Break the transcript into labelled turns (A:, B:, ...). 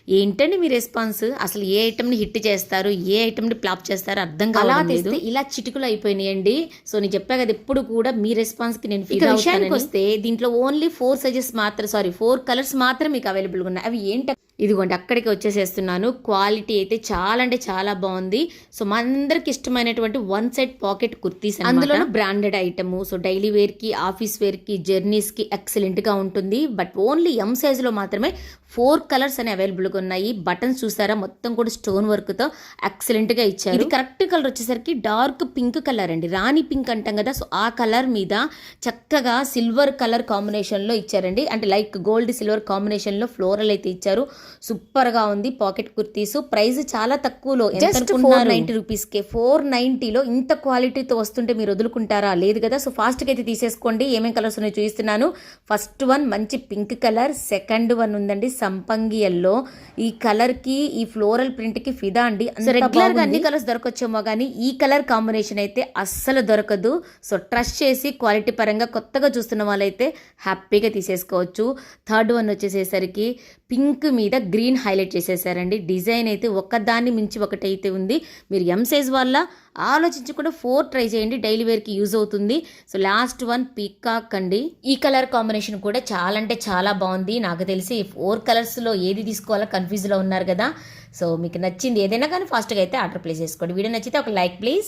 A: ఏంటండి మీ రెస్పాన్స్? అసలు ఏ ఐటమ్ని హిట్ చేస్తారు, ఏ ఐటమ్ని ఫ్లాప్ చేస్తారు అర్థం కావడం లేదు. ఇలా చిటికలు అయిపోయినాయండి. సో నేను చెప్పా కదా, ఎప్పుడు కూడా మీ రెస్పాన్స్కి నేను ఫిదా అవుతానని. విషయానికి వస్తే దీంట్లో ఓన్లీ 4 కలర్స్ మాత్రం మీకు అవైలబుల్గా ఉన్నాయి. అవి ఏంటి? ఇదిగోండి అక్కడికి వచ్చేసేస్తున్నాను. క్వాలిటీ అయితే చాలా అంటే చాలా బాగుంది. సో మా అందరికి ఇష్టమైనటువంటి వన్ సైడ్ పాకెట్ కుర్తీస్, అందులోనూ బ్రాండెడ్ ఐటమ్. సో డైలీ వేర్కి, ఆఫీస్ వేర్కి, జర్నీస్కి ఎక్సలెంట్గా ఉంటుంది. బట్ ఓన్లీ ఎం సైజులో మాత్రమే 4 కలర్స్ అని అవైలబుల్గా ఉన్నాయి. బటన్స్ చూసారా, మొత్తం కూడా స్టోన్ వర్క్తో ఎక్సలెంట్గా ఇచ్చారు. ఇది కరెక్ట్ కలర్ వచ్చేసరికి డార్క్ పింక్ కలర్ అండి, రాణి పింక్ అంటాం కదా. సో ఆ కలర్ మీద చక్కగా సిల్వర్ కలర్ కాంబినేషన్లో ఇచ్చారండి. అంటే లైక్ గోల్డ్ సిల్వర్ కాంబినేషన్లో ఫ్లోరల్ అయితే ఇచ్చారు. సూపర్గా ఉంది పాకెట్ కుర్తీస్. ప్రైస్ చాలా తక్కువలో, జస్ట్ 490 రూపీస్కే. 490లో ఇంత క్వాలిటీతో వస్తుంటే మీరు వదులుకుంటారా? లేదు కదా. సో ఫాస్ట్గా అయితే తీసేసుకోండి. ఏమేమి కలర్స్ ఉన్నాయో చూపిస్తున్నాను. ఫస్ట్ వన్ మంచి పింక్ కలర్, సెకండ్ వన్ ఉందండి సంపంగి ఎల్లో. ఈ కలర్కి, ఈ ఫ్లోరల్ ప్రింట్కి ఫిదా అండి. రెగ్యులర్గా అన్ని కలర్స్ దొరకొచ్చేమో కానీ ఈ కలర్ కాంబినేషన్ అయితే అస్సలు దొరకదు. సో ట్రస్ట్ చేసి క్వాలిటీ పరంగా కొత్తగా చూస్తున్న వాళ్ళైతే హ్యాపీగా తీసేసుకోవచ్చు. థర్డ్ వన్ వచ్చేసేసరికి పింక్ మీద గ్రీన్ హైలైట్ చేసేసారండి. డిజైన్ అయితే ఒకదాన్ని మించి ఒకటి అయితే ఉంది. మీరు ఎం సైజ్ వల్ల ఆలోచించి కూడా 4 ట్రై చేయండి, డైలీ వేర్కి యూజ్ అవుతుంది. సో లాస్ట్ వన్ పీకాక్ అండి. ఈ కలర్ కాంబినేషన్ కూడా చాలా అంటే చాలా బాగుంది. నాకు తెలిసి 4 కలర్స్లో ఏది తీసుకోవాలో కన్ఫ్యూజ్లో ఉన్నారు కదా. సో మీకు నచ్చింది ఏదైనా కానీ ఫాస్ట్గా అయితే ఆర్డర్ ప్లేస్ చేసుకోండి. వీడియో నచ్చితే ఒక లైక్ ప్లీజ్.